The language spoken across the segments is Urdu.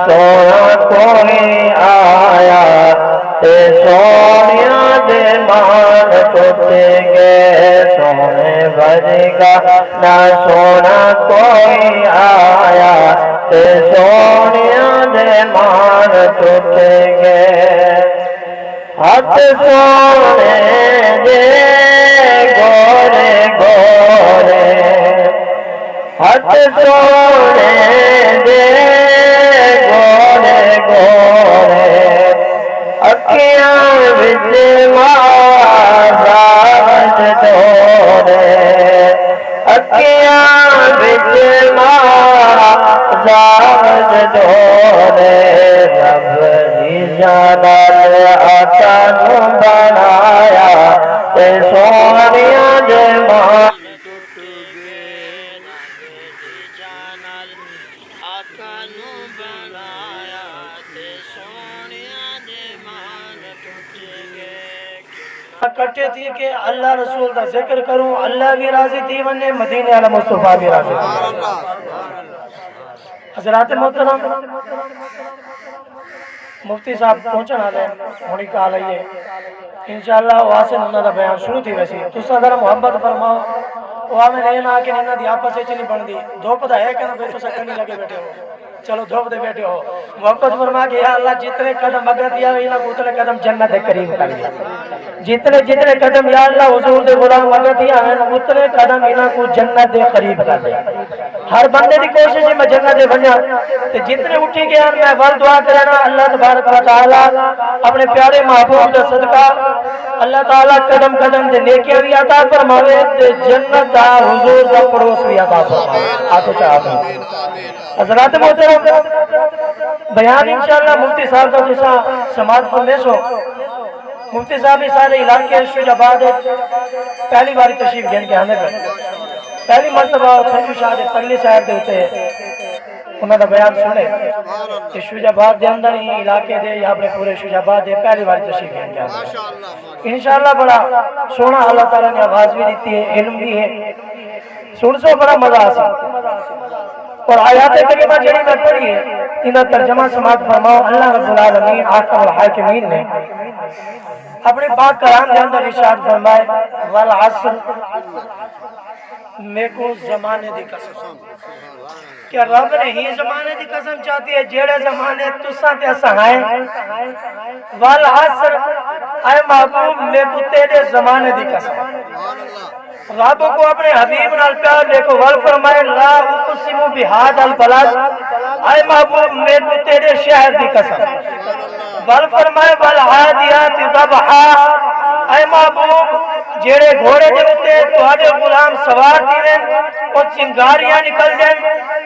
سونا کوئی آیا تے سونیا دے مان ٹوٹے گئے سونے ورگا نہ سونا کوئی آیا تے سونیا دے مان ٹوٹے گئے ہاتھ سونے دے گورے گورے ہاتھ سونے دے گورے گورے اکھیاں وچ مازاج دورے اکھیاں وچ مازاج دورے رب دی جلال آقا نو بنایا تے سونیا دے مان کٹے تھی کہ اللہ رسول کا ذکر کروں اللہ بھی راضی تھی ونے مدینے والا مصطفیٰ بھی راضی تھی حضرات محترم مفتی صاحب پہنچن والے ہونی کال آئیے انشاءاللہ واسن انہوں دا بیان شروع تھی ویسی تسا ذرا محبت فرماؤ وہ میں نہیں نہ کہ انہاں دی آپس وچ نہیں بن دی دھوپ دا ہے کہ نہ تسا کنی لگے بیٹھے ہو چلو دھوپ دے بیٹھے ہو محبت فرما کہ یا اللہ جتنے قدم اگر دیا انہاں کو اتنے قدم جنت دے قریب کر دیا جتنے قدم یا اللہ حضور دے غلام اگر دیا ہیں اتنے قدم انہاں کو جنت دے قریب کر دیا ہر بندے دی کوشش ہے میں جنت دے بنیا تے جتنے اٹھی گیا میں ول دعا کرنا اللہ تبارک و تعالی اپنے پیارے محبوب دا صدقہ اللہ تعالی قدم قدم دے نیکیاں بھی عطا فرماوے تے جنت دا حضور دا پڑوس بھی عطا فرماوے آتو چاہتا حضرات محترم بیان انشاءاللہ مفتی صاحب کا جیسا سماعت فرمیش ہو مفتی صاحب اس سارے علاقے شجاباد پہلی باری تشریف گھن کے آنے پر پہلی مرتبہ تھنجو شاہ دے پرلی صاحب دے ہوتے انہوں نے بیان سنے کہ شجاباد دے اندر ہی علاقے دے یا اپنے پورے شجاباد دے پہلی باری تشریف گھن کے آنے انشاءاللہ بڑا سونا اللہ تعالیٰ نے آواز بھی دیتی ہے علم بھی ہے سن سو بڑا مزہ آسا اور آیات کریمہ جنہی میں پڑھی ہے انہا ترجمہ سماعت فرماؤ اللہ رب العالمین آقا الحاکمین نے اپنے پاک کلام کے اندر ارشاد فرمائے والعصر میں کو زمانے دی قسم کیا رب نے ہی زمانے دی قسم چاہتی ہے جیڑے زمانے تساں تے اساں ہیں والعصر اے محبوب میں کو تیرے زمانے دی قسم رب کو اپنے حبیب نال پیار دیکھو ول فرمائے لا اقسم بہذا البلد اے محبوب میں کو تیرے شہر دی قسم ول فرمائے والعادیات ضبحا اے محبوب جیڑے گھوڑے دے اوتے تواڈے غلام سوار تھیویں او چنگاریاں نکل دین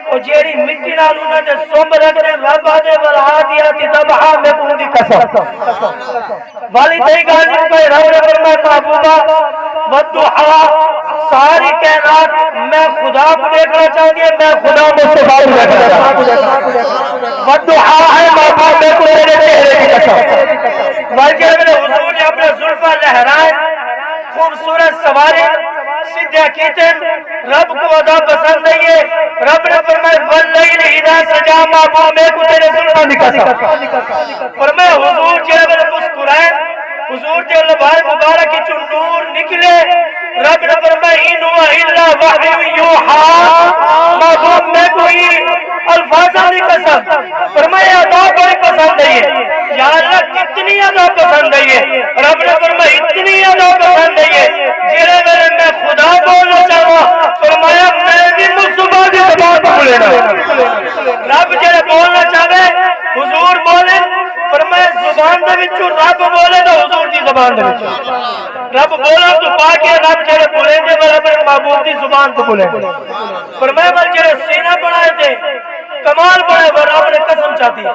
او جیڑی مٹی نال انہاں دے سمب رکھ دے رب دے والعادیات ضبحا میں کو دی قسم والی تے گل نہیں کوئی رب نے فرمایا محبوبہ والضحا ساری کائنات میں خدا کو دیکھنا چاہوں گی میں خدا مصطفیٰ کو دیکھنا چاہوں گی والضحا ہے محبوب میں کو تیرے چہرے کی قسم بلکہ میرے حضور نے اپنے زلفہ لہرائے خوبصورت سوارے سیدھے کیتے رب کو ادا پسند نہیں ہے رب نے فرمایا واللیل اذا سجا محبوب میں کو تیرے زلفہ کی قسم فرمایا حضور جے میرے مسکرائے حضور کے لبائے مبارک کی نور نکلے رب نے فرمایا ان هو الا وحی یوحا محبوب میں کوئی الفاظ کی قسم فرمایا ادا کوئی پسند نہیں ہے یا اللہ کتنی ادا پسند نہیں ہے رب نے فرمایا اتنی ادا پسند نہیں ہے جڑے میرے میں خدا بولنا چاہوں فرمایا میں بھی مصطفیٰ کی زبان بولنا رب جڑے بولنا چاہے حضور بولے فرمایا زبان دے وچوں رب بولے تو حضور دی زبان دے وچوں رب بولا تو پاک ہے رب جڑے بولے دے برابر محبوب دی زبان تو بولے فرمایا مل جڑے سینہ بنائے تھے کمال بڑے رب نے قسم چاہتی ہے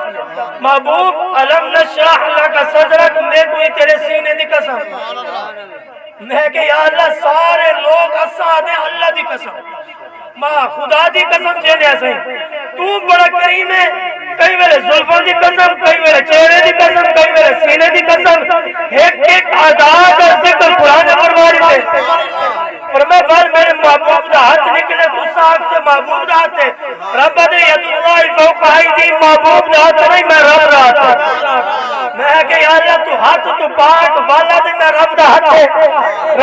محبوب علم نشرح لک صدرک میں کوئی تیرے سینے دی قسم میں کہ یا اللہ سارے لوگ اساں دے اللہ دی قسم ماں خدا دی قسم جینے ایسے تو بڑا کریم ہے کئی میرے زلفوں دی قسم کئی میرے چہرے دی قسم کئی میرے سینے دی قسم ایک عادات اور ذکر قرآن فرماری سے فرمائے بار میرے محبوب دا ہاتھ نکلے تو صاحب سے محبوب دا ہاتھ ہے رب دے ید اللہ فوق ایدیہم محبوب دا ہاتھ نہیں میں رب دا ہاتھ ہے میں کہ یا اللہ تو ہاتھ تو پاک والا دے میں رب دا ہاتھ ہے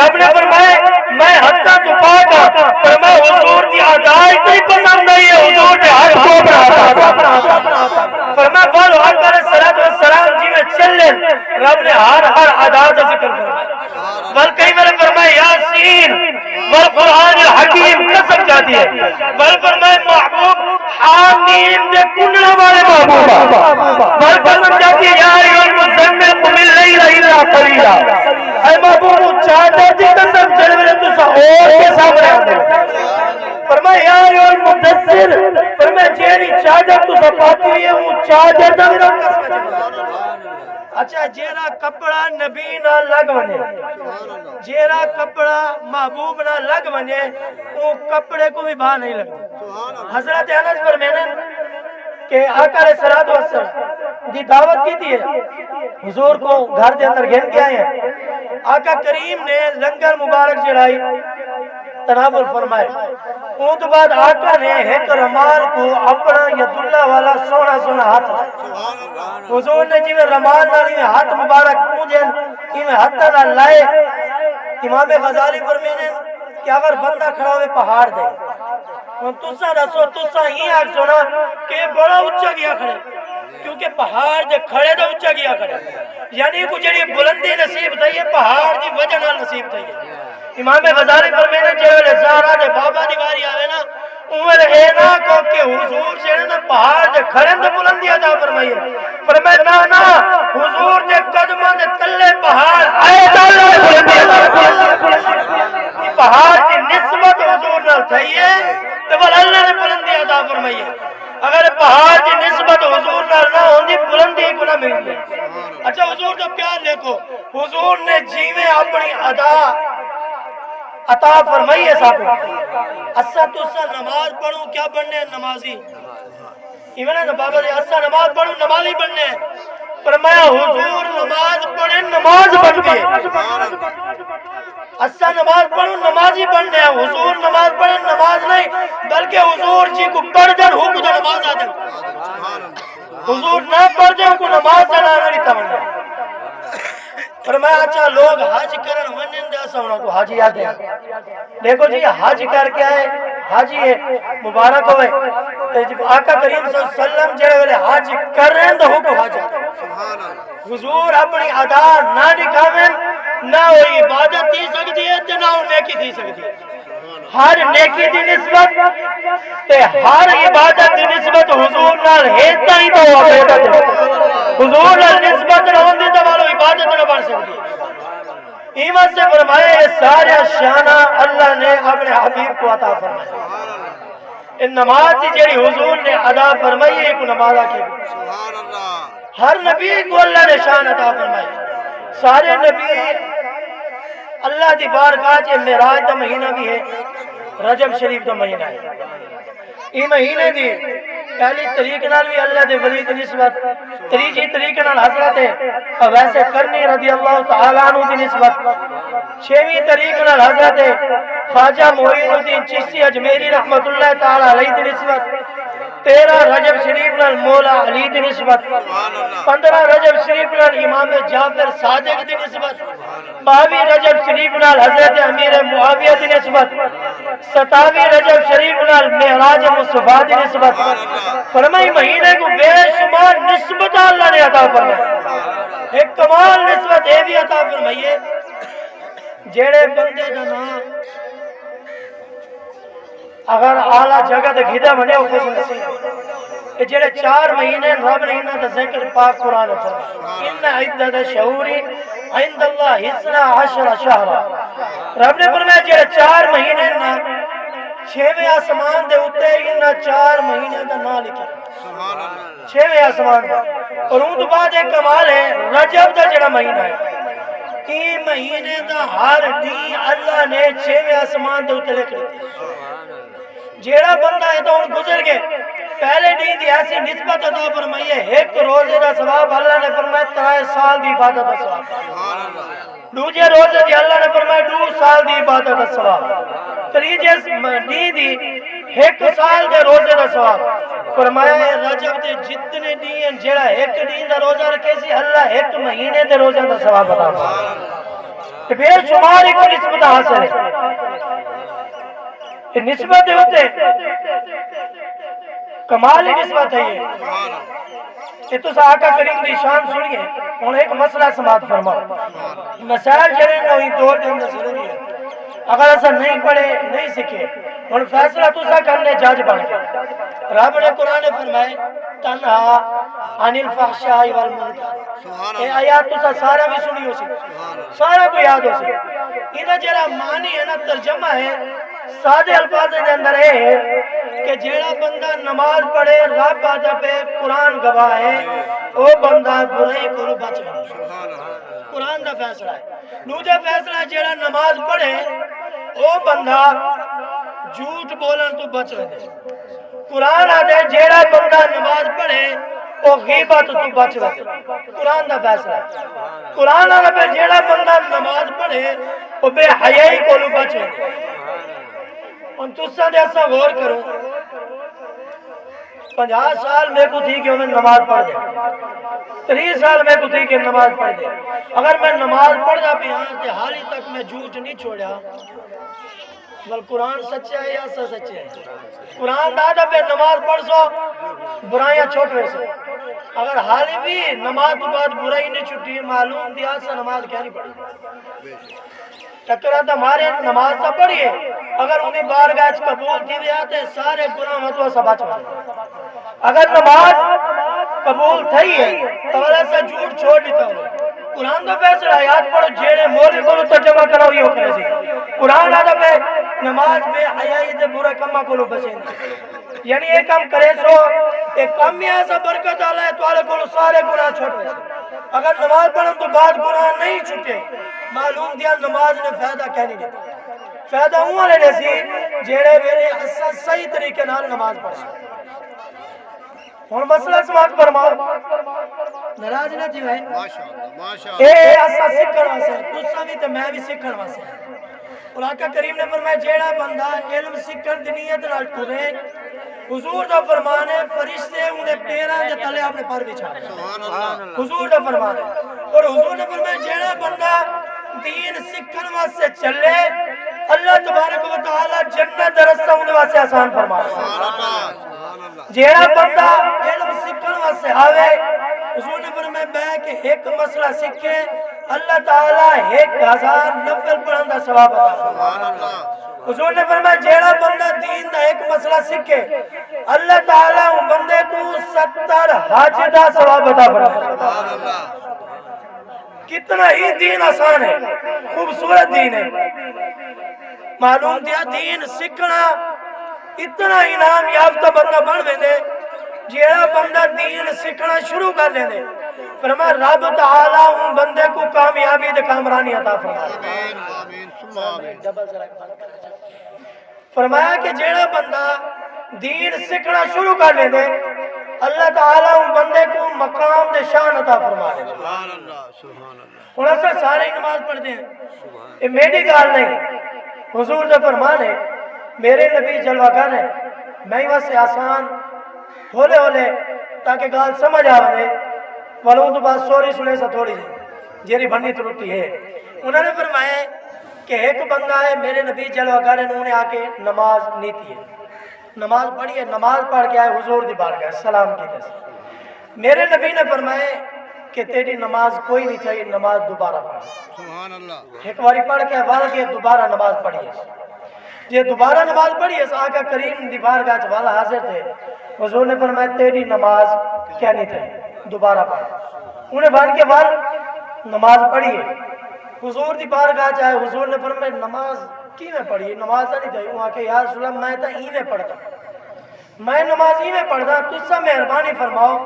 رب نے فرمایا میں ہاتھاں تو پاک ہوں فرمایا حضور دی ادائی تو پسند نہیں ہے حضور دے ہاتھ کو بنا فرمایا بولو آقا علیہ الصلوۃ والسلام جی میں چلے رب نے ہر ادا کا ذکر فرمایا بل کئی بار فرمایا یاسین والقرآن الحکیم قسم جاتی ہے بل فرمایا محبوب حامیم دے کنڈلا والے محبوب بل قسم جاتی ہے یا ایھا المزمل قم اللیل الا قلیلا اے محبوب چادر دی قسم جلوے تسا اور کے سامنے آندے فرمایا یا ایھا المدثر فرمایا جیڑی چادر تسا پاتی ہوئی ہے وہ چادر دا میرا قسم اچھا جیرا کپڑا نبی نہ لگ ونے جیرا کپڑا محبوب نہ لگ ونے وہ کپڑے کو بھی بھا نہیں لگتا حضرت انس فرماتے کہ آقا علیہ الصلوۃ والسلام دی دعوت کی تھی حضور کو گھر دے اندر گھن کے آئے ہیں آقا کریم نے لنگر مبارک چڑھائی تناول فرمائے اون تو بعد آقا نے ایک رمال کو اپنا ید اللہ والا سونا سونا ہاتھ حضور نے جی میں رمال نالی میں ہاتھ مبارک پوجن کی میں ہاتھ نہ لائے امام غزالی فرمینے کہ اگر بندہ کھڑا ہوئے پہاڑ دے تسا رسو تسا ہی آگ سونا کہ بڑا اچھا گیا کھڑے کیونکہ پہاڑ جے کھڑے تو اچھا گیا کھڑے یعنی کچھ جڑی بلندی نصیب تھی ہے پہاڑ دی وجہ نال نصیب تھی ہے امام غزالی فرمینے جے زہرا دے بابا دی واری آوے نا عمر اے نا کو کہ حضور جڑے نا پہاڑ دے کھڑے تے بلندی عطا فرمائیے فرمایا نا نا حضور دے قدماں دے تلے پہاڑ آئے تعالی بلندی پہاڑ دی نسبت حضور نال تھی ہے تے ول اللہ نے بلندی عطا فرمائیے اگر پہاڑ دی نسبت حضور نال نہ ہوندی بلندی کو نہ ملتی اچھا حضور کا پیار دیکھو حضور نے جیویں اپنی ادا عطا فرمائی ہے صاحب اسا تو اسا نماز پڑھوں کیا بننے ہیں نمازی ایمانہ تو بابا جی اسا نماز پڑھوں نمازی بننے ہیں فرمایا حضور نماز پڑھیں نماز بن گئے اسا نماز پڑھوں نمازی بننے ہیں حضور نماز پڑھیں نماز نہیں بلکہ حضور جی کو پڑھ جن ہو کو جو نماز آ جن حضور نہ پڑھ جن کو نماز آنا نہیں تمنا فرمایا اچھا لوگ حج کرن ونن دے اسا انہاں کو حج یاد ہے دیکھو جی حج کر کے آئے حج یہ مبارک ہوئے آقا کریم صلی اللہ علیہ وسلم جڑے والے حج کرن تو کو حج حضور اپنی ادا نہ دکھاویں نہ وہ عبادت تھی سکتی ہے تے نہ وہ نیکی تھی سکتی ہے ہر نیکی دی نسبت تے ہر عبادت دی نسبت حضور نال ہے تائی تو عبادت حضور نال نسبت نہ ہوندی تے والو عبادت نہ بن سکتی ایمان سے فرمایا یہ سارے شانہ اللہ نے اپنے حبیب کو عطا فرمایا ان نماز کی جڑی حضور نے ادا فرمائی ہے کو نماز کی ہر نبی کو اللہ نے شان عطا فرمائی سارے نبی اللہ دی بارگاہ چ معراج دا مہینہ بھی ہے رجب شریف دا مہینہ ہے یہ مہینے دی پہلی طریق نال بھی اللہ دے ولی دی نسبت تیسری طریق نال حضرت ویسے کرنی رضی اللہ تعالی عنہ دی نسبت چھویں طریق نال حضرت خواجہ معین الدین چشتی اجمیری رحمت اللہ تعالی علیہ دی نسبت 13 رجب شریف نال مولا علی دی نسبت 15 رجب شریف نال امام جعفر صادق دی نسبت 22 رجب شریف نال حضرت امیر معاویہ دی نسبت 27 رجب شریف نال معراج مصطفیٰ دی نسبت فرمائی مہینے کو بے شمار نسبت اللہ نے عطا فرمائی ایک کمال نسبت ہے بھی عطا فرمائیے جیڑے بندے دا نام اگر اعلیٰ جگہ تے گھدا بنے وہ خوش نصیب کہ جڑے 4 مہینے رب نے انہاں دا ذکر پاک قرآن فرمایا ان عدت الشہور عند اللہ 12 شہرا رب نے فرمایا جڑے 4 مہینے نا 6ویں آسمان دے اوتے انہاں 4 مہینے دا نام لکھا سبحان اللہ 6ویں آسمان دا اور اون تو بعد ایک کمال ہے رجب دا جڑا مہینہ ہے یہ مہینے دا ہر دن اللہ نے 6ویں آسمان دے اوتے لکھ دیا جیڑا بندہ ہے تو ان گزر گئے پہلے دن دی ایسی نسبت عطا فرمائی ہے ایک روزے دا ثواب اللہ نے فرمایا 3 سال دی عبادت دا ثواب دوسرے روزے دی اللہ نے فرمایا 2 سال دی عبادت دا ثواب تریجے دی دی ایک سال دے روزے دا ثواب فرمایا ہے رجب دے جتنے دین جڑا ایک دین دا روزہ رکھے سی اللہ ایک مہینے دے روزہ دا ثواب عطا فرمائے بے شمار ایک نسبت حاصل ہے یہ نسبت ہوتے کمال ہی نسبت ہے یہ تو آقا کریم دی شان سنیے انہیں ایک مسئلہ سماعت فرماؤ مسائل جڑے نوہی دور دے اندر ضروری ہے اگر ایسا نہیں پڑھے نہیں سکھے ان فیصلہ تو سا کرنے جاج بن گیا رب نے قرآن فرمائے تنہا عن الفحشاء والمنکر یہ آیات تو سا سارا بھی سنی ہو سی سارا کو یاد ہو سی انہا جرا معنی ہے نا ترجمہ ہے سادے الفاظ دے اندر ہے کہ جیڑا بندہ نماز پڑھے رب آدھا پہ قرآن گواہ ہے وہ بندہ برائی کو بچ گیا قرآن دا فیصلہ ہے دوجا فیصلہ ہے جیڑا نماز پڑھے وہ بندہ جھوٹ بولن تو بچ رہے قرآن آدھے جیڑا بندہ نماز پڑھے وہ غیبت تو بچ رہے قرآن دا فیصلہ ہے قرآن آدھے جیڑا بندہ نماز پڑھے وہ بے حیائی کو بچ رہے ان تُسا دے ایسا غور کرو 50 سال میں کو تھی کہ میں نماز پڑھ دے 30 سال میں کو تھی کہ نماز پڑھ دے اگر میں نماز پڑھ جا بھی ہاں تے حالی تک میں جھوٹ نہیں چھوڑا بل قرآن سچا ہے یا سچا ہے قرآن دادا پہ نماز پڑھ سو برائیاں چھوٹ رہے سو اگر حالی بھی نماز تو بعد برائی نہیں چھٹی معلوم دیا سے نماز کیا نہیں پڑھی ٹکرات ہمارے نماز سا پڑھئے اگر انہیں بارگاہ قبول تھی بھی آتے سارے گناہ متوہ سب بچ اگر نماز قبول تھی ہے تو ایسا جھوٹ چھوڑ دیتا ہوں قرآن تو فیصلہ آیات پڑھو جیڑے مولی کو ترجمہ کراؤ یہ کرے سی قرآن آدھا پہ نماز میں حیائی دے برا کمہ کو لو بچیں یعنی ایک کام کرے سو ایک کام میں ایسا برکت آلہ ہے تو آلے کو سارے گناہ چھوڑ رہے اگر نماز پڑھیں تو بعد گناہ نہیں چھٹے معلوم دیا نماز نے فائدہ کیا نہیں دیتا فائدہ ہوں لینے سی جیڑے ویلے اصلا صحیح طریقے نال نماز پڑھ سکتے ہون مسئلہ سماعت فرماؤ نراج نہ جی ہے اے اصلا سکھن واسے تُسا بھی تے میں بھی سکھن واسے اور آقا کریم نے فرمایا جیڑا بندہ علم سکھن دنیت نال ٹرے حضور دا فرمان ہے فرشتے انہیں پیران دے تلے اپنے پر بچھا حضور دا فرمان ہے اور حضور نے فرمایا جیڑا بندہ دین سکھن واسے چلے اللہ تبارک و تعالی جنت رستہ انہیں واسے آسان فرمایا جیڑا بندہ علم سکھن واسے آوے حضور نے فرمایا بے کہ ایک مسئلہ سکھے اللہ تعالی 1000 نفل پڑھن دا ثواب عطا حضور نے فرمایا جیڑا بندہ دین دا ایک مسئلہ سکھے اللہ تعالی ان بندے کو 70 حج دا ثواب عطا فرمائے کتنا ہی دین آسان ہے خوبصورت دین ہے معلوم دیا دین سکھنا اتنا انعام یافتہ بندہ بن ویندے جیڑا بندہ دین سکھنا شروع کر لیندے فرمایا رب تعالی ان بندے کو کامیابی دے کامرانی عطا فرمائے فرمایا کہ جیڑا بندہ دین سکھنا شروع کر لیندے اللہ تعالیٰ ان بندے کو مقام دے شان عطا فرما دے اور ایسا سارے نماز پڑھ دیں یہ میری گال نہیں حضور دا فرمان ہے میرے نبی جلوہ کر ہے میں واسے آسان ہولے ہولے تاکہ گال سمجھ آوے والوں تو بات سوری سنے سا تھوڑی جیری بھنی ترٹی ہے انہوں نے فرمایا کہ ایک بندہ ہے میرے نبی جلوہ کر ہے انہوں نے آکے نماز نیتی ہے نماز پڑھی ہے نماز پڑھ کے آئے حضور دی بارگاہ سلام کی دس میرے نبی نے فرمائے کہ تیری نماز کوئی نہیں چاہیے نماز دوبارہ پڑھ سبحان اللہ ایک باری پڑھ کے وال کے دوبارہ نماز پڑھی ہے یہ دوبارہ نماز پڑھی ہے آقا کریم دی بارگاہ والا حاضر تھے حضور نے فرمایا تیری نماز کیا نہیں تھی دوبارہ پڑھ انہیں بان کے وال نماز پڑھی ہے حضور دی بارگاہ چاہے حضور نے فرمایا نماز کی میں پڑھی نماز نہیں تھی وہاں کہ یا رسول اللہ میں تا ہی میں پڑھتا میں نماز ہی میں پڑھتا تجھ سے مہربانی فرماؤ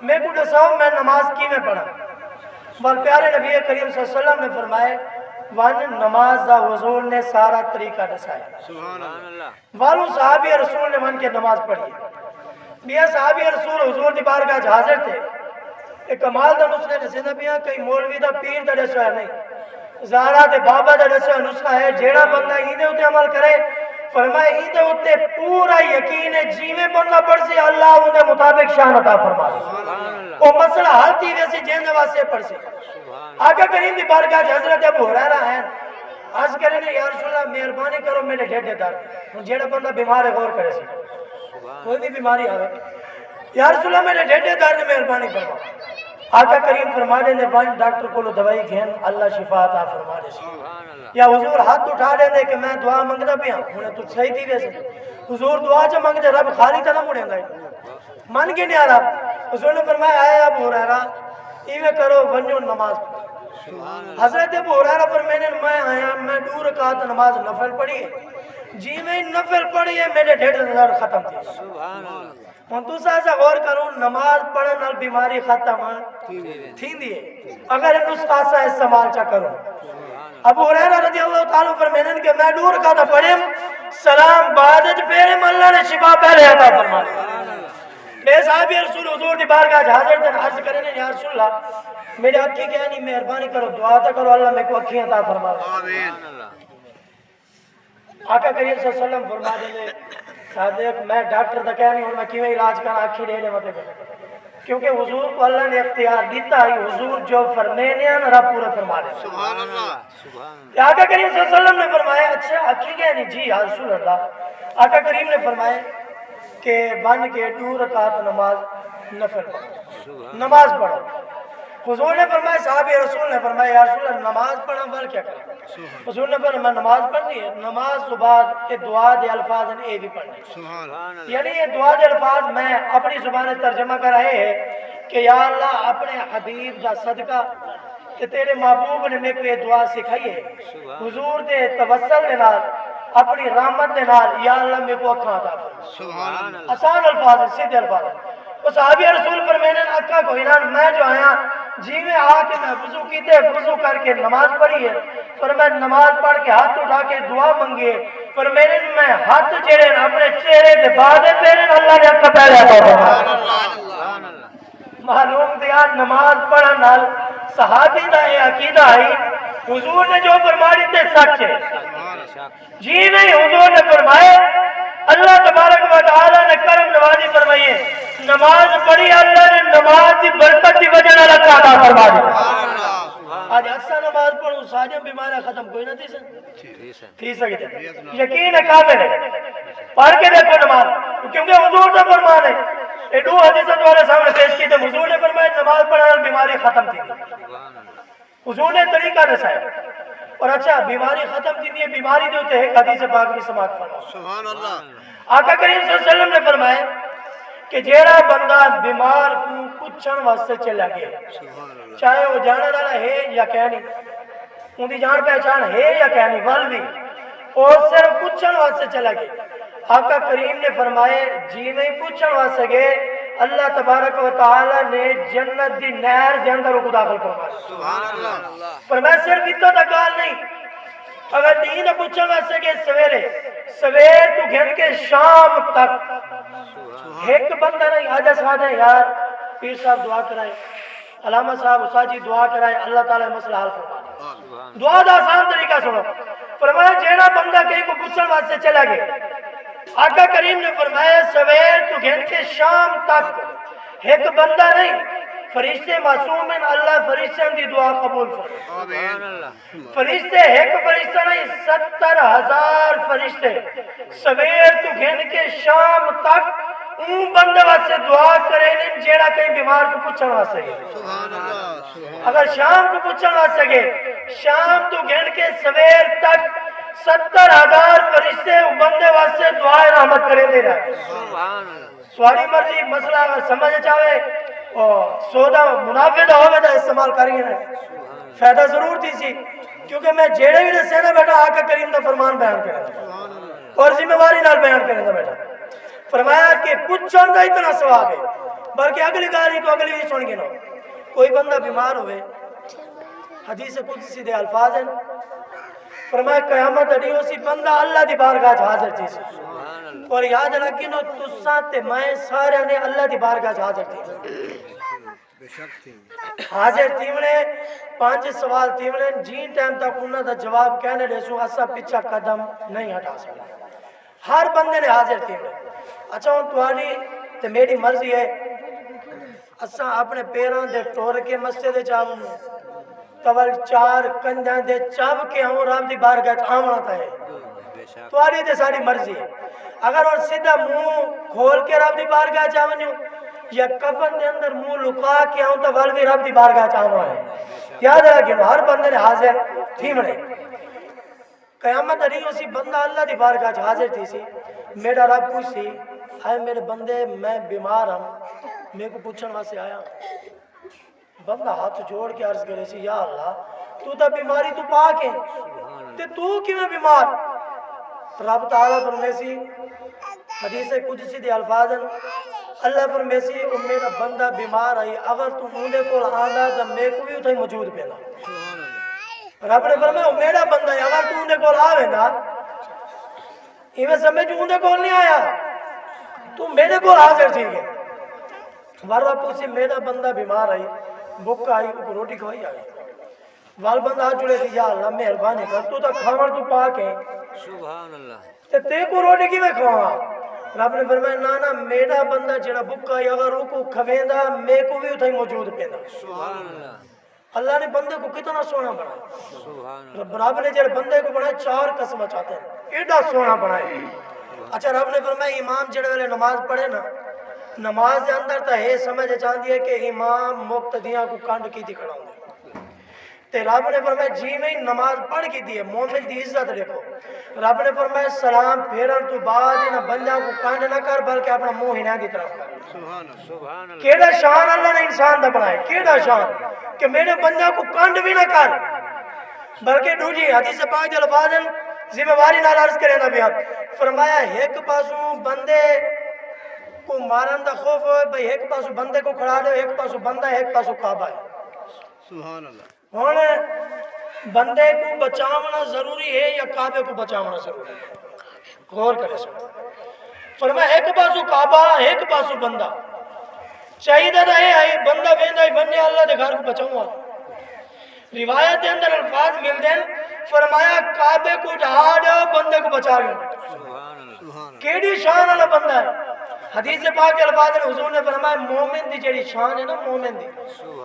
میں کو دساؤ میں نماز کی میں پڑھا بل پیارے نبی کریم صلی اللہ علیہ وسلم نے فرمائے وان نماز دا حضور نے سارا طریقہ دسایا سبحان اللہ والوں صحابی رسول نے من کے نماز پڑھی بیا صحابی رسول حضور دی بارگاہ حاضر تھے ایک کمال دا نسخہ دسے نہ پیا کئی مولوی دا پیر دا دسیا نہیں زہرا دے بابا دا دسیا نسخہ ہے جیڑا بندہ ہی نے اتے عمل کرے فرمایا ہی دے اتے پورا یقین ہے جیویں بندہ پڑھ سی اللہ ان دے مطابق شان عطا فرما دے وہ مسئلہ حل تھی ویسی جن واسطے پڑھ سی آقا کریم دی بارگاہ حضرت ابو ہریرہ ہیں عرض کرے نے یا رسول اللہ مہربانی کرو میرے ڈھیڈے درد جیڑا بندہ بیمار ہے غور کرے سی کوئی بھی بیماری آوے یا رسول اللہ میرے ڈھیڈے درد مہربانی کرو آقا کریم فرما دے نے وان ڈاکٹر کو دوائی گھن اللہ شفا عطا فرما دے یا حضور ہاتھ اٹھا دے دے کہ میں دعا منگدا پیا ہن تو صحیح تھی ویسے حضور دعا چ منگ دے رب خالی تے نہ مڑے گا من کے نہیں آ رہا حضور نے فرمایا اے ابو ہریرہ ایویں کرو ونجو نماز حضرت ابو ہریرہ فرمانے میں آیا میں 2 رکعت نماز نفل پڑھی ہے جی میں نفل پڑھی ہے میرے ڈھیڈ درد ختم تھی سبحان اللہ ہن تو سا غور کرو نماز پڑھن نال بیماری ختم تھیندی ہے اگر نسخہ سا استعمال چا کرو ابو ہریرہ رضی اللہ تعالی فرمانے کہ میں 2 رکعت پڑھی سلام بعد وچ پھر اللہ نے شفا پہلے عطا فرما بے صاحب رسول حضور دی بارگاہ حاضر تھے عرض کرے نے یا رسول اللہ میرے اکھی کیا نہیں مہربانی کرو دعا تو کرو اللہ میرے کو اکھیاں عطا فرما آمین آقا کریم صلی اللہ علیہ وسلم فرما دے صادق میں ڈاکٹر دا کہہ نہیں ہوں میں کیوں علاج کرا اکھی دے دے متے کیونکہ حضور کو اللہ نے اختیار دیتا ہے حضور جو فرمینے ہیں رب پورا فرما دے سبحان اللہ سبحان اللہ آقا کریم صلی اللہ علیہ وسلم نے فرمایا اچھا اکھی کیا نہیں جی یا رسول اللہ آقا کریم نے فرمایا کہ بن کے 2 رکعت نماز نفل پڑھو نماز پڑھو حضور نے فرمایا صحابہ رسول نے فرمایا یا رسول اللہ نماز پڑھا بل کیا کریں حضور نے فرمایا نماز پڑھنی ہے نماز کے بعد یہ دعا دے الفاظ ہیں یہ بھی پڑھنے یعنی یہ دعا دے الفاظ میں اپنی زبان ترجمہ کر رہے ہیں کہ یا اللہ اپنے حبیب دا صدقہ کہ تیرے محبوب نے میرے کو یہ دعا سکھائی ہے حضور دے توسل دے نال اپنی رحمت دے نال یا اللہ میرے کو اکھاں عطا فرما آسان الفاظ ہیں سیدھے الفاظ ہیں وہ صحابی رسول فرمانے اکھا کو انان میں جو آیا جی میں آ کے میں وضو کیتے وضو کر کے نماز پڑھی ہے فرمایا نماز پڑھ کے ہاتھ اٹھا کے دعا منگی ہے فرمانے میں ہاتھ چہرے اپنے چہرے دے بعد پھیرے اللہ نے اکھا پہلے عطا فرمایا معلوم دیا نماز پڑھن نال صحابی دا یہ عقیدہ ہے حضور نے جو فرمایا تے سچ ہے جی نہیں حضور نے فرمایا اللہ تبارک و تعالی نے کرم نوازی فرمائی ہے نماز پڑھی اللہ نے نماز کی برکت کی وجہ نال عطا فرما دی آج اچھا نماز پڑھو سارے بیماریاں ختم کوئی نہ تھی سکتے یقین ہے کامل ہے پڑھ کے دیکھو نماز کیونکہ حضور کا فرمان ہے یہ 2 حدیثیں تمہارے سامنے پیش کی تھے حضور نے فرمایا نماز پڑھنا بیماری ختم تھی حضور نے طریقہ دسایا اور اچھا بیماری ختم تھی بیماری جو ہوتے ہیں حدیث پاک کی سماعت فرماؤ سبحان اللہ آقا کریم صلی اللہ علیہ وسلم نے فرمایا کہ جیڑا بندہ بیمار کو پوچھن واسطے چلا گیا چاہے وہ جانے والا ہے یا کہنی ان کی جان پہچان ہے یا کہنی ول بھی اور صرف پوچھن واسطے چلا گیا آقا کریم نے فرمایا جی نہیں پوچھن واسطے گئے اللہ تبارک و تعالی نے جنت دی نہر دے اندر کو داخل فرمایا سبحان اللہ فرمایا صرف اتنا تک گل نہیں اگر دین پوچھن واسطے گئے سویر تو گھن کے شام تک ایک بندہ نہیں آجا ساتھ ہے یار پیر صاحب دعا کرائے علامہ صاحب اساجی دعا کرائے اللہ تعالی مسئلہ حل فرما دعا دا آسان طریقہ سنو فرمایا جیڑا بندہ کہیں کو پوچھن واسطے چلا گیا آقا کریم نے فرمایا سویر تو گھن کے شام تک ایک بندہ نہیں فرشتے معصوم ہیں اللہ فرشتوں دی دعا قبول فرمائے فرشتے ایک فرشتہ نہیں 70,000 فرشتے سویر تو گھن کے شام تک اون بندے واسطے دعا کریں جیڑا کہیں بیمار کو پوچھن واسطے گئے اگر شام کو پوچھن واسطے گئے شام تو گھن کے سویر تک 70,000 فرشتے اون بندے واسطے دعا رحمت کریں دے رہا ہے سواری مرضی مسئلہ اگر سمجھ چاہے سودا منافع دا ہوگا دا استعمال کریں گے فائدہ ضرور تھی سی کیونکہ میں جیڑے بھی دسے نا بیٹا آقا کریم دا فرمان بیان کریں اور ذمہ داری نال بیان کریں دا بیٹا فرمایا کہ پوچھن دا اتنا ثواب ہے بلکہ اگلی گالی تو اگلی بھی سن گے نا کوئی بندہ بیمار ہوئے حدیث قدسی دے الفاظ ہیں فرمایا قیامت اڑی اسی بندہ اللہ دی بارگاہ حاضر تھی اور یاد رکھی نو تساں تے میں سارے نے اللہ دی بارگاہ حاضر تھی حاضر تیونے 5 سوال تیونے جی ٹائم تک انہاں دا جواب کہنے دے سو اسا پیچھا قدم نہیں ہٹا سکتا ہر بندے نے حاضر تھی اچھا ہوں تمہاری تے میری مرضی ہے اساں اپنے پیراں دے ٹور کے مسجد چاہوں کول چار کنجاں دے چاو کے ہوں رب دی بارگاہ چ آونا تا ہے تمہاری تے ساری مرضی ہے اگر اور سیدھا منہ کھول کے رب دی بارگاہ چاہوں یا کفن دے اندر منہ لکا کے ہوں تو ول بھی رب دی بارگاہ چاہوں ہے یاد رکھیں ہر بندے نے حاضر تھی منے قیامت اری اسی بندہ اللہ دی بارگاہ چ حاضر تھی سی میرا رب پوچھ سی اے میرے بندے میں بیمار ہوں میرے کو پوچھن واسطے آیا بندہ ہاتھ جوڑ کے عرض کرے سی یا اللہ تو تا بیماری تو پاک ہے تے تو کیوں بیمار رب تعالیٰ فرمائے سی حدیث قدسی دے الفاظ اللہ فرمائے سی او میرا بندہ بیمار آئی اگر تو اوندے کول آندا تے میں کو بھی اتھے موجود پینا رب نے فرمایا او میرا بندہ ہے اگر تو اوندے کول آوے نا ایویں سمجھ اوندے کول نہیں آیا تو میرے کول حاضر تھی گئے ورہ پوچھی میرا بندہ بیمار آئی بھوک آئی کو روٹی کھوائی آئی وال بندہ ہاتھ جڑے سی یا اللہ مہربانی کر تو تا کھاور تو پاک ہے سبحان اللہ تے کو روٹی کی میں کھواں رب نے فرمایا نا نا میرا بندہ جڑا بھوکا ہے اگر وہ کو کھویندا میں کو بھی اتھے موجود پیندا سبحان اللہ اللہ نے بندے کو کتنا سونا بنایا سبحان رب نے جڑے بندے کو بنایا چار قسمیں چاہتے ہیں ایڈا سونا بنایا اچھا رب نے فرمایا امام جڑے والے نماز پڑھے نا نماز کے اندر تو ہے سمجھ چاہتی ہے کہ امام مقتدیاں کو کانڈ کی تھی کھڑا ہوں تے رب نے فرمایا جی میں نماز پڑھ کی دی ہے مومن دی عزت دیکھو رب نے فرمایا سلام پھیرن تو بعد نہ بندیاں کو کانڈ نہ کر بلکہ اپنا منہ ہنا دی طرف کر سبحان اللہ سبحان اللہ کیڑا شان اللہ نے انسان دا بنایا کیڑا شان کہ میرے بندیاں کو کانڈ بھی نہ کر بلکہ دوجی حدیث پاک دے الفاظ ذمہ واری نال عرض کرے نبی فرمایا ایک پاسوں بندے کو مارن دا خوف ہے بھئی ایک پاسو بندے کو کھڑا دے ایک پاسو بندہ ہے ایک پاسو کعبہ ہے سبحان اللہ ہون بندے کو بچاونا ضروری ہے یا کعبے کو بچاونا ضروری ہے غور کرے سو فرمایا ایک پاسو کعبہ ایک پاسو بندہ چاہیے دا ہے بندہ ویندا ہے بننے اللہ دے گھر کو بچاؤں روایت کے اندر الفاظ مل دیں فرمایا کعبے کو ڈھا دو بندے کو بچا لو سبحان اللہ کیڑی شان والا بندہ ہے حدیث پاک کے الفاظ میں حضور نے فرمایا مومن دی جڑی شان ہے نا مومن دی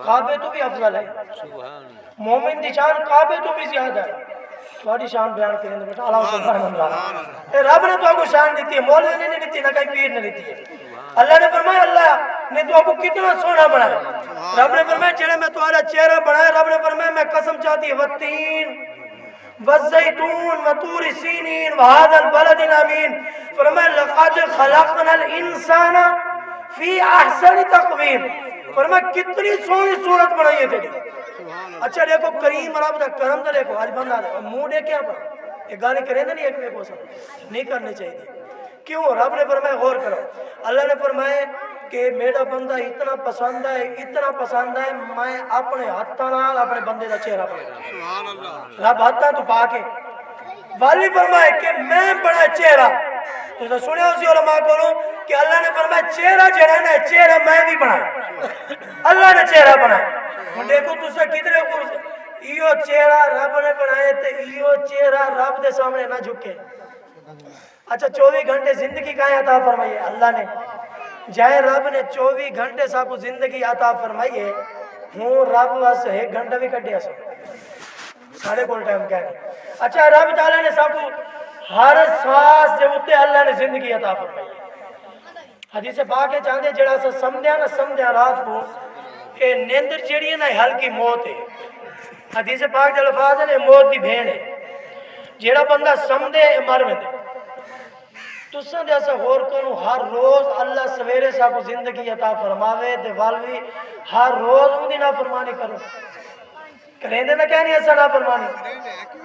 کعبے تو بھی افضل ہے سبحان اللہ مومن دی شان کعبے تو بھی زیادہ ہے تھوڑی شان بیان کریں بیٹا اللہ سبحان اللہ اے رب نے تو کو شان دیتی ہے مولوی نے نہیں دیتی نہ کہیں پیر نے دیتی ہے اللہ نے فرمایا اللہ نے تو کو کتنا سونا بنایا رب نے فرمایا جڑے میں تمہارا چہرہ بنایا رب نے فرمایا میں قسم چاہتی ہے والتین والزیتون وطور سینین وهذا البلد الامین فرمایا لقد خلقنا الانسان فی احسن تقویم فرمایا کتنی سونی صورت بنائی ہے تیری اچھا دیکھو کریم رب دا کرم تو دیکھو آج بندہ منہ دے کیا پڑا یہ گالی کریں نہیں ایک میں کو سب نہیں کرنے چاہیے کیوں رب نے فرمایا غور کرو اللہ نے فرمایا کہ میرا بندہ اتنا پسند ہے میں اپنے ہاتھاں نال اپنے بندے دا چہرہ بنایا سبحان اللہ رب ہاتھاں تو پا کے والی فرمائے کہ میں بڑا چہرہ تو سنے اسی علماء کو کہ اللہ نے فرمایا چہرہ جڑا نا چہرہ میں بھی بنایا اللہ نے چہرہ بنایا دیکھو تسے کتنے کو ایو چہرہ رب نے بنائے تے ایو چہرہ رب دے سامنے نہ جھکے اچھا 24 گھنٹے زندگی کا عطا فرمائیے اللہ نے جائے رب نے 24 گھنٹے سا کو زندگی عطا فرمائیے ہوں رب واسطے 1 گھنٹہ بھی کٹیا سو سارے کول ٹائم کیا ہے اچھا رب تعالی نے سب کو ہر سانس دے اوتے اللہ نے زندگی عطا فرمائی حدیث پاک ہے چاہندے جڑا سا سمجھیا رات کو اے نیندر جیڑی ہے نا ہلکی موت ہے حدیث پاک دے الفاظ نے موت دی بھین ہے جیڑا بندہ سمجھے مر ویندے تساں دے اسا غور کرو ہر روز اللہ سویرے سا کو زندگی عطا فرماوے تے والوی ہر روز اون دی نافرمانی کرو کریں دے نہ کہنی ایسا نافرمانی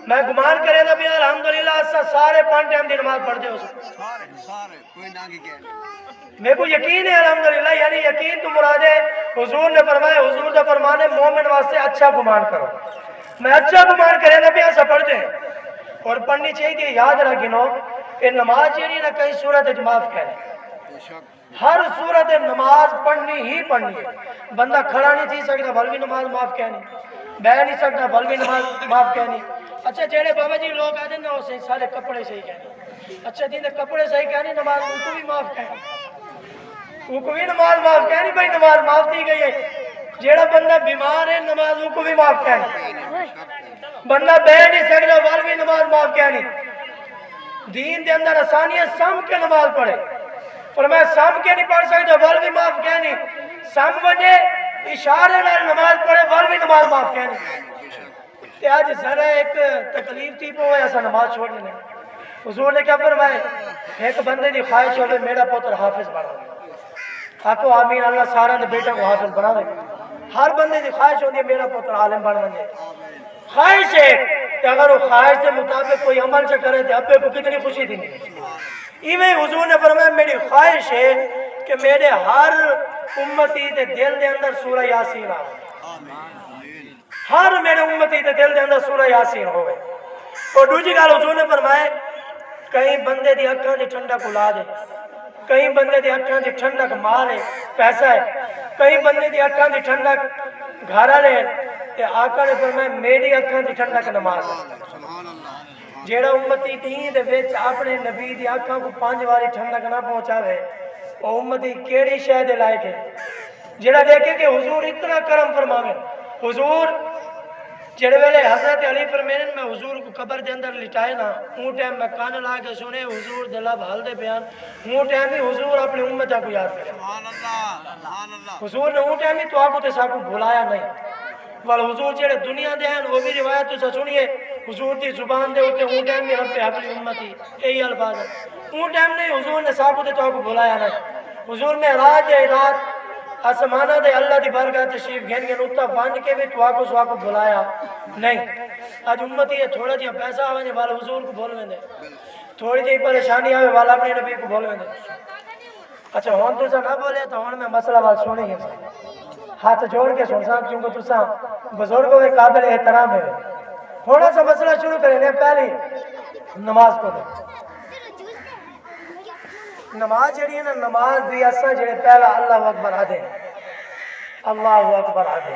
میں گمان کرے نا بھی الحمدللہ اسا سارے 5 ٹائم دی نماز پڑھتے ہو سارے کوئی نہ کی کہنے میرے کو یقین ہے الحمدللہ یعنی یقین تو مراد ہے حضور نے فرمایا حضور دا فرمانے مومن واسطے اچھا گمان کرو میں اچھا گمان کرے نا بھی ایسا پڑھتے ہیں اور پڑھنی چاہیے یاد رکھنو کہ نماز جیڑی نہ کئی صورت ہے معاف کہنے ہر صورت نماز پڑھنی ہی پڑھنی ہے بندہ کھڑا نہیں تھی سکتا بھل بھی نماز معاف کہنی بہ نہیں سکتا بل بھی نماز معاف کہنی اچھا جڑے بابا جی لوگ آتے نا اسے سارے کپڑے صحیح کہنے اچھا جن کپڑے صحیح کہنی نماز ان کو بھی معاف کہنی ان کو بھی نماز معاف کہنی بھائی نماز معاف دی گئی ہے جیڑا بندہ بیمار ہے نماز ان کو بھی معاف کہنی بندہ بہ نہیں سکتا بل بھی نماز معاف کہنی دین دے اندر آسانیاں سم کے نماز پڑھے فرمایا سم کے نہیں پڑھ سکتا بل بھی معاف کہنی سم وجہ اشارے نال نماز پڑھے بل بھی نماز معاف کہنی کہ آج ذرا ایک تکلیف تھی پہ ہوئے ایسا نماز چھوڑ دینے حضور نے کیا فرمائے ایک بندے دی خواہش ہوئے میرا پتر حافظ بنا دے آکو آمین اللہ سارا نے بیٹا کو حافظ بنا دے ہر بندے دی خواہش ہوتی ہے میرا پتر عالم بنا دے خواہش ہے کہ اگر وہ خواہش کے مطابق کوئی عمل سے کرے تو ابے کو کتنی خوشی تھی ایویں حضور نے فرمایا میری خواہش ہے کہ میرے ہر امتی دے دل دے اندر سورہ یاسین آئے ہر میرے امتی دے دل دے اندر سورہ یاسین ہوئے اور دوسری گل حضور نے فرمایا کئی بندے دی اکھاں دی ٹھنڈک الا دے کئی بندے دی اکھاں دی ٹھنڈک مال ہے پیسہ ہے کئی بندے دی اکھاں دی ٹھنڈک گھر والے تے آقا نے فرمایا میری اکھاں دی ٹھنڈک نماز ہے جیڑا امتی دین دے وچ اپنے نبی دی اکھاں کو 5 واری ٹھنڈک نہ پہنچاوے او امتی کیڑی شے دے لائق ہے جیڑا دیکھے کہ حضور اتنا کرم فرماوے حضور جڑے ویلے حضرت علی فرمین میں حضور کو قبر دے اندر لٹائے نا اون ٹائم میں کان لا کے سنے حضور دے لب حال دے بیان اون ٹائم بھی حضور اپنی امت کو یاد کرے سبحان اللہ حضور نے اون ٹائم بھی تو آپ کو ساکو بھلایا نہیں ول حضور جڑے دنیا دے ہیں وہ بھی روایت تو سنیے حضور دی زبان دے ہوتے اون ٹائم بھی رب حبلی امتی یہی الفاظ ہے اون ٹائم نہیں حضور نے ساکو تے تو آپ کو بھلایا نہیں حضور میں راج دے رات آسمانہ دے اللہ دی بارگاہ تشریف گھن گن اتنا بن کے بھی تو کو بھلایا نہیں آج امتی ہے تھوڑا جہاں پیسہ آوے والا حضور کو بول دے تھوڑی جہی پریشانی آوے والا اپنے نبی کو بول دے اچھا ہون تو نہ بولے تو ہون میں مسئلہ وال سنیں گے ہاتھ جوڑ کے سن سا کیونکہ تسا بزرگوں کے قابل احترام ہے تھوڑا سا مسئلہ شروع کریں پہلی نماز کو دے نماز جڑی ہے نا نماز دی اساں جڑے پہلا اللہ اکبر آدھے اللہ اکبر آدھے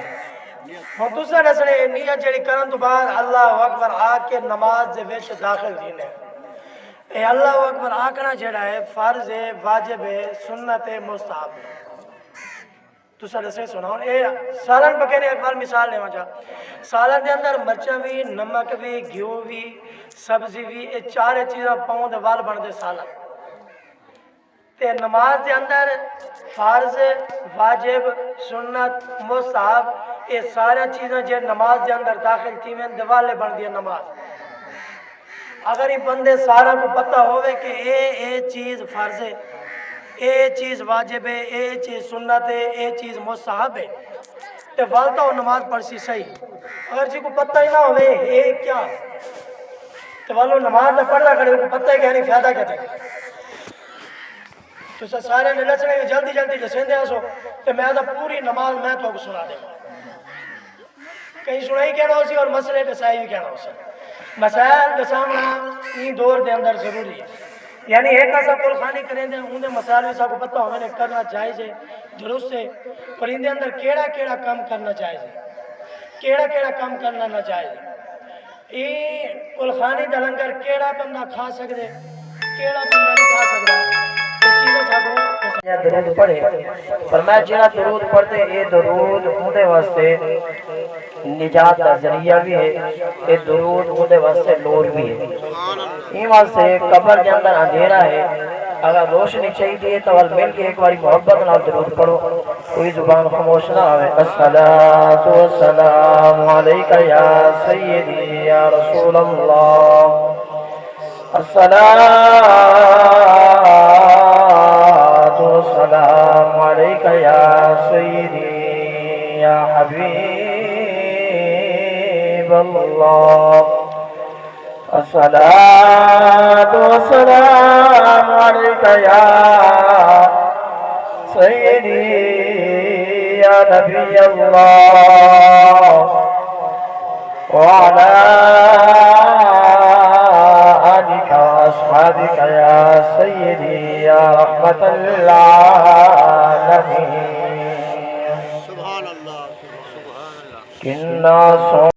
ہن تساں دسنے نیت جڑی کرن تو بعد اللہ اکبر آ کے نماز دے وچ داخل دینے اے اللہ اکبر آکھنا جڑا ہے فرض ہے واجب ہے سنت ہے مستحب ہے تساں دسے سناؤ اے سالن پکے ایک بار مثال لے وجا سالن دے اندر مرچاں بھی نمک بھی گھیو بھی سبزی بھی اے چار چیزاں پاؤں دے وال بن دے سالن تے نماز دے اندر فرض واجب سنت مستحب یہ سارا چیزاں جے نماز دے اندر داخل تھی میں دوالے بن دی نماز اگر یہ بندے سارا کو پتہ ہوئے کہ اے چیز فرض ہے اے چیز واجب ہے اے چیز سنت ہے اے چیز مستحب ہے تے والتا وہ نماز پڑھ سی صحیح اگر جی کو پتہ ہی نہ ہوئے اے کیا تے والو نماز نہ پڑھنا کرے کو پتہ ہی کہنی فائدہ کہتے تو سارے نے لسنے جلدی جلدی دسیں دے سو کہ میں تو پوری نماز میں تو کو سنا دے کہیں سنائی کہنا ہو سی اور مسئلے دسائی بھی کہنا ہو سی مسائل دسامنا این دور دے اندر ضروری ہے یعنی ایک ایسا کل خانی کریں دے ان دے مسائل بھی سا کو پتہ ہو میں نے کرنا جائز ہے درست ہے پر ان دے اندر کیڑا کیڑا کام کرنا جائز ہے کیڑا کیڑا کام کرنا نہ جائز ہے این کل خانی دلنگر کیڑا بندہ کھا سکتے کیڑا بندہ نہیں کھا سکتا درود پڑھے فرمایا جڑا درود پڑھتے یہ درود اودے واسطے نجات کا ذریعہ بھی ہے یہ درود اودے واسطے نور بھی ہے این واسطے قبر کے اندر اندھیرا ہے اگر روشنی چاہیے تو مل کے ایک باری محبت نال درود پڑھو کوئی زبان خاموش نہ آوے الصلاۃ والسلام علیک یا سیدی یا رسول اللہ السلام علیکہ یا سیدی یا حبیب اللہ الصلاۃ والسلام علیکہ یا سیدی یا نبی اللہ وعلا أصحابك يا سيدي يا رحمة العالمين سبحان اللہ سبحان اللہ کنا